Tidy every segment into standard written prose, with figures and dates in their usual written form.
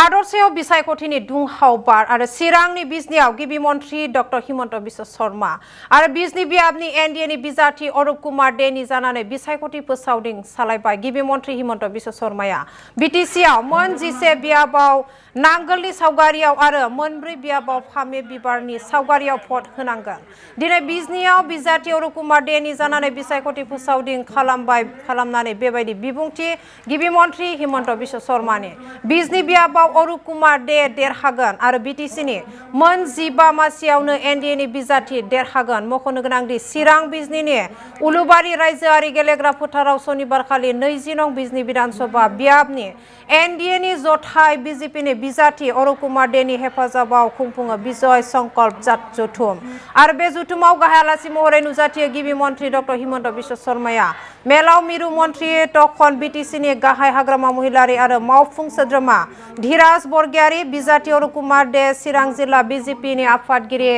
हादरसेयाव बिसायख'थिनि दुंहाव बार आरो चिरांनि बिजनीआव गिबि मन्थ्रि डक्टर हिमन्त बिश्व शर्मा आरो बिजनी बियाबनि एनडिएनि बिजाथि अरूप कुमार देनि जानानै बिसायख'थि फोसावदिं सालायबाय। गिबि मन्थ्रि हिमन्त बिश्व शर्माया बिटिसिआव मोन 11 बियाबाव नांगोलनि सावगारियाव आरो मोनब्रै बियाबाव फामे बिबारनि सावगारियाव भट होनांगोन। दिनै बिजनीआव बिजाथि अरूप कुमार देनि जानानै बिसायख'थि फोसावदिं खालामनानै बेबायदि बिबुंथि गिबि मन्थ्रि हिमन्त बिश्व शर्मानि। बिजनी बियाबाव अरूप कुमार दे देरहागोन आरो बिटिसिनि मोन 15 मासियावनो एनडिएनि बिजाथि देरहागोन। मख'नो गोनांदि चिरां बिजनीनि उलुबारि रायजोआरि गेलेग्रा फोथाराव सनिबारखालि 20 नं बिजनी विधानसभा बियाबनि एनडिएनि जथाय बिजेपिनि बिजाथि अरूप कुमार देनि हेफाजाबाव खुंफुङो विजय संकल्प जथुम आरो बे जथुमाव गाहाय आलासि महरै नुजाथियो गिबि मन्थ्रि डक्टर हिमन्त बिश्व शर्माया। मेलाव मिरु मन्थ्रि तखन बिटिसिनि गाहाय हाग्रामा महिलारि आरो मावफुं सोद्रोमा धीराज बरगयारी, बिजाथि अरूप कुमार दे, चिरां जिल्ला बिजेपिनि आफादगिरि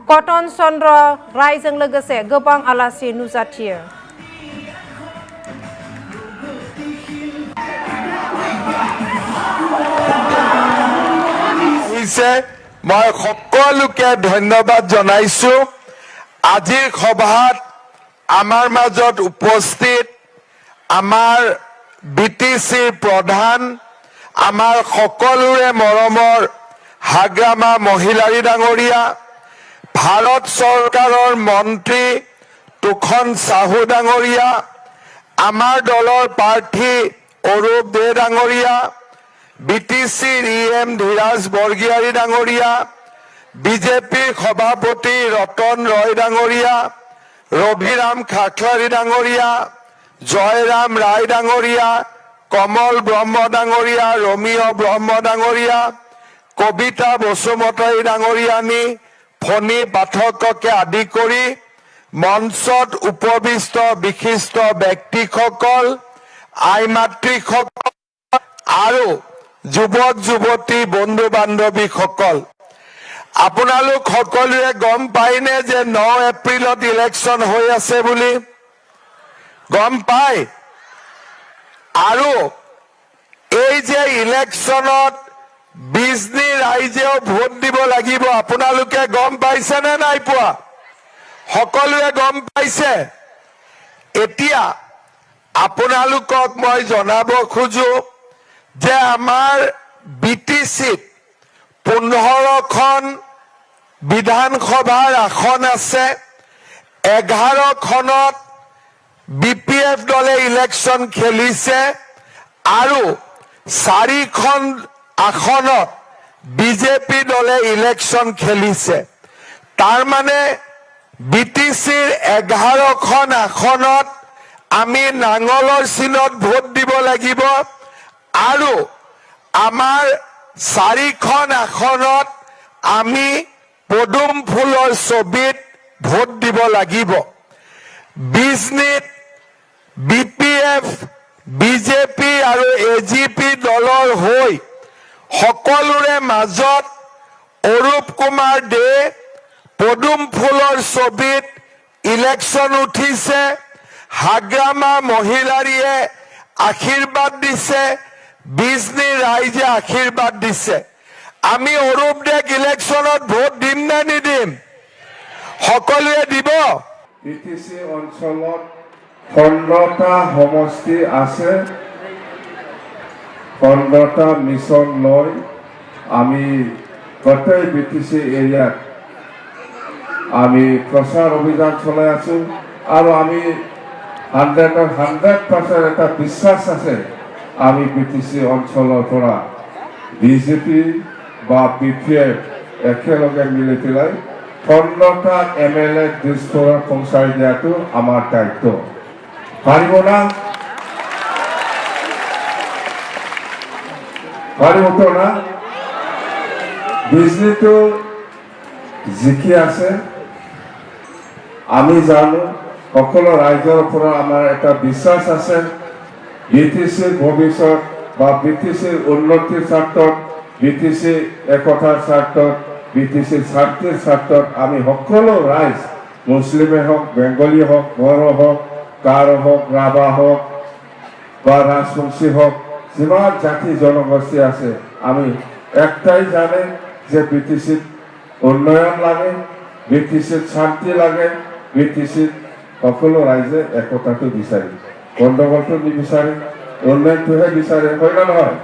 कटन चन्द्र रायजों लोगोसे गोबां आलासि नुजाथियो। मैं सकलोके धन्यवाद जनाइछु। आजिर सभात आमार माजत उपस्थित आमार बिटिसिर प्रधान आमार सकलोरे मरমৰ हाग्रामा महिलारी डांगरिया, भारत सरकारोर मंत्री तुखन साहू डांगरिया, आमार दलर प्रार्थी अरूप दे डांगरिया, बिटिसिर इएम धीराज बरगयारी डांगरिया, बिजेपि सभापति रतन रय डांगरिया, रविराम खाखलारी डांगरिया, जयराम राय डांगरिया, कमल ब्रह्म डांगरिया, रमिय ब्रह्म डांगरिया, कविता बसुमतारी डांगरियानी, फणी पाठकके आदि करी मंचत उपविष्ट विशिष्ट व्यक्तिসকল, आई मातृসকল आरो যুৱক যুৱতী বন্ধু বান্ধৱীসকল, আপোনালোক সকলোৱে গম পায়নে যে 9 এপ্ৰিলত ইলেকশ্যন হৈ আছে বুলি? গম পায়? আৰু এই যে ইলেকশ্যনত বিজনী ৰাইজেও ভোট দিব লাগিব, আপোনালোকে গম পাইছে নে নাই পোৱা? সকলোৱে গম পাইছে? এতিয়া আপোনালোকক মই জনাব খোজো যে আমাৰ বিটিচিত 15খন বিধানসভাৰ আসন আছে। 11খনত বিপিএফ দলে ইলেকশ্যন খেলিছে আৰু 4খন আসনত বিজেপি দলে ইলেকশ্যন খেলিছে। তাৰ মানে বিটিচিৰ 11খন আসনত আমি নাঙলৰ চিনত ভোট দিব লাগিব আৰু আমাৰ 4খন আসনত আমি পদুম ফুলৰ ছবিত ভোট দিব লাগিব। বিজনীত বিপিএফ, বিজেপি আৰু এজিপি দলৰ হৈ সকলোৰে মাজত অरूप कुमार দে পদুম ফুলৰ ছবিত ইলেকশ্যন উঠিছে। হাগ্ৰামা মহিলাৰীয়ে আশীৰ্বাদ দিছে, বিজনী ৰাইজে আশীৰ্বাদ দিছে। আমি অरूप দেক ইলেকশ্যনত ভোট দিম নে নিদিম? সকলোৱে দিব। বিটিসি অঞ্চলত 15টা সমষ্টি আছে। 15টা মিশন লৈ আমি গোটেই বিটিসি এৰিয়াত আমি প্ৰচাৰ অভিযান চলাই আছো আৰু আমি 100% এটা বিশ্বাস আছে আমি বিটিসি অঞ্চলৰ পৰা বিজেপি বা বিপিএফ একেলগে মিলি পেলাই 15টা এমএলএ দিশপুৰত পৌঁছাই দিয়াটো আমাৰ দায়িত্ব। পাৰিব না? পাৰিব না? বিজনীটো জিকি আছে, আমি জানো। সকলো ৰাইজৰ পৰা আমাৰ এটা বিশ্বাস আছে। বিটিচিৰ ভৱিষ্যত বা বিটিচিৰ উন্নতিৰ স্বাৰ্থত, বিটিচি একতাৰ স্বাৰ্থত, বিটিচিৰ স্বাৰ্থৰ স্বাৰ্থত আমি সকলো ৰাইজ, মুছলিমে হওক, বেংগলী হওক, বড়ো হওক, গাৰো হওক, ৰাভা হওক বা ৰাজবংশী হওক, যিমান জাতি জনগোষ্ঠী আছে আমি একটাই জানে যে বিটিসিৰ উন্নয়ন লাগে, বিটিসিৰ শান্তি লাগে, বিটিসিৰ সকলো ৰাইজে একতাটো বিচাৰে, গণ্ডগোলটো নিবিচাৰে, উন্নয়নটোহে বিচাৰে, হয় না নহয়?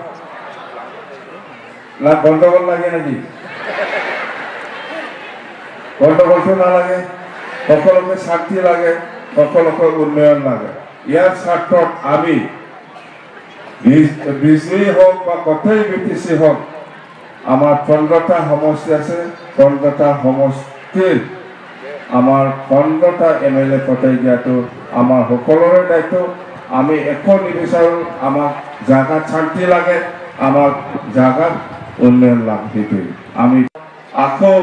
না গণ্ডগোল লাগে নাকি? গণ্ডগোলটো নালাগে, সকলোকে শান্তি লাগে, সকলোকে উন্নয়ন লাগে। ইয়াৰ স্বাৰ্থত আমি বিজলী হোক বা গোটেই বিটিচি হোক, আমার 15টা সমষ্টি আছে, 15টা সমষ্টির আমার 15টা MLA পঠাই দিয়াটো আমার সকলৰে দায়িত্ব। আমি একো নিবিচাৰো, আমাক জাগাত শান্তি লাগে, আমাক জাগাত উন্নয়ন লাগে, সেইটোৱে। আমি আকৌ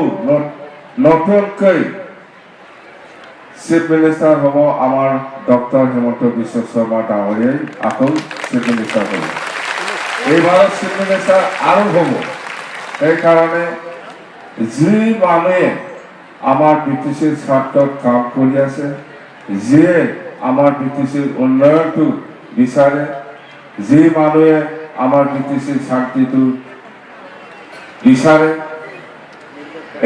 নতুনকৈ চিফ মিনিষ্টাৰ হ'ব আমাৰ ডক্টৰ হিমন্ত বিশ্ব শৰ্মা ডাঙৰীয়াই আকৌ চিফ মিনিষ্টাৰ হ'ব। এইবাৰ চিফ মিনিষ্টাৰ আৰু হ'ব। সেইকাৰণে যি মানুহে আমাৰ বিটিচিৰ স্বাৰ্থত কাম কৰি আছে, যিয়ে আমাৰ বিটিচিৰ উন্নয়নটো বিচাৰে, যি মানুহে আমাৰ বিটিচিৰ শান্তিটো বিচাৰে,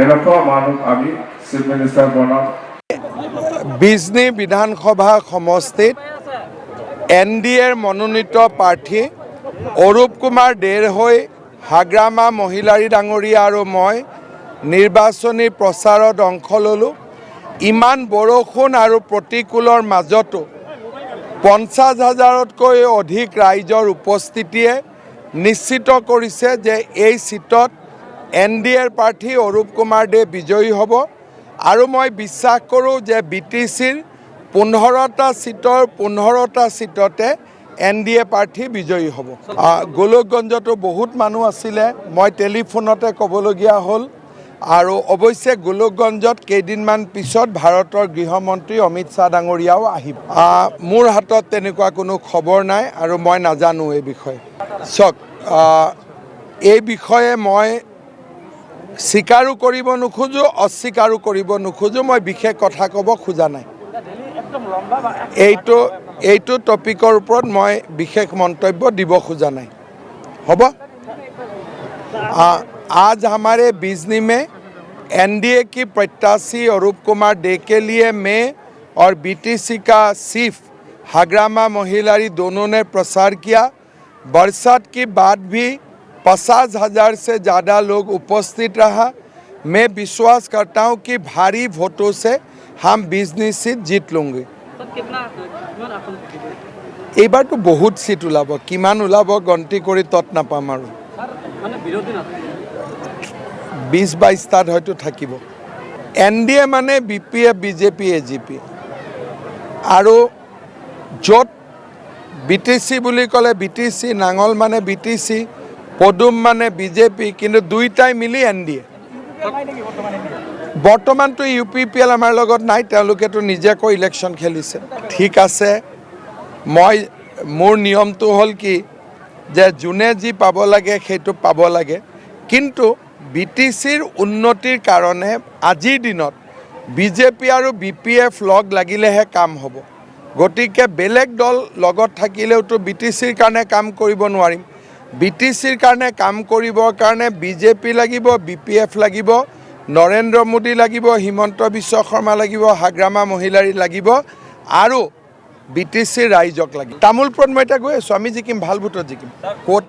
এনেকুৱা মানুহ আমি চিফ মিনিষ্টাৰ বনাম। বিজনী বিধানসভা সমষ্টিত NDAৰ মনোনীত প্ৰাৰ্থী অৰূপ কুমাৰ দেৰ হৈ হাগ্ৰামা মহিলাৰী ডাঙৰীয়া আৰু মই নিৰ্বাচনী প্ৰচাৰত অংশ ল'লোঁ। ইমান বৰষুণ আৰু প্ৰতিকূলৰ মাজতো 50,000তকৈ অধিক ৰাইজৰ উপস্থিতিয়ে নিশ্চিত কৰিছে যে এই সিটত NDAৰ প্ৰাৰ্থী অৰূপ কুমাৰ দে বিজয়ী হ'ব। আৰু মই বিশ্বাস কৰোঁ যে BTCৰ 15টা সিটৰ 15টা সিটতে NDA প্ৰাৰ্থী বিজয়ী হ'ব। গোলকগঞ্জতো বহুত মানুহ আছিলে, মই টেলিফোনতে ক'বলগীয়া হ'ল। আৰু অৱশ্যে গোলকগঞ্জত কেইদিনমান পিছত ভাৰতৰ গৃহমন্ত্ৰী অমিত শ্বাহ ডাঙৰীয়াও আহিব। মোৰ হাতত তেনেকুৱা কোনো খবৰ নাই আৰু মই নাজানো এই বিষয়ে। চাওক, এই বিষয়ে মই স্বীকাৰো কৰিব নোখোজোঁ, অস্বীকাৰো কৰিব নোখোজোঁ, মই বিশেষ কথা ক'ব খোজা নাই। এইটো টপিকৰ ওপৰত মই বিশেষ মন্তব্য দিব খোজা নাই। হ'ব। आज हमारे बिजनी में NDA की प्रत्याशी अरूप कुमार दे के लिए मैं और BTC का चीफ हाग्रामा महिलारी दोनों ने प्रचार किया। बरसात की बाद भी 50,000 से ज़्यादा लोग उपस्थित रहा। मैं विश्वास करता हूं कि भारी वोटों से हम बिजनी सीट जीत लूँगे। এইবাৰ তো বহুত সিট ওলাব, কিমান ওলাব গন্তি কৰি তত নাপাম আৰু 20-22টাত হয়তো থাকিব। NDA মানে BPF BJP AGP আৰু য'ত BTC বুলি ক'লে BTC, নাঙল মানে BTC, পদুম মানে BJP, কিন্তু দুইটাই মিলি NDA। বৰ্তমানতো UPPL আমাৰ লগত নাই, তেওঁলোকেতো নিজাকৈ ইলেকশ্যন খেলিছে। ঠিক আছে, মোৰ নিয়মটো হ'ল কি যে যোনে যি পাব লাগে সেইটো পাব লাগে, কিন্তু BTCৰ উন্নতিৰ কাৰণে আজিৰ দিনত BJP আৰু BPF লগ লাগিলেহে কাম হ'ব। গতিকে বেলেগ দল লগত থাকিলেওতো BTCৰ কাৰণে কাম কৰিব নোৱাৰিম। BTCৰ কাৰণে কাম কৰিবৰ কাৰণে BJP লাগিব, BPF লাগিব, নৰেন্দ্ৰ মোদী লাগিব, হিমন্ত বিশ্ব শৰ্মা লাগিব, হাগ্ৰামা মহিলাৰী লাগিব আৰু BTCৰ ৰাইজক লাগিব। তামোলপুৰত মই এতিয়া গৈ আছোঁ, আমি জিকিম, ভাল ভোটত জিকিম। ক'ত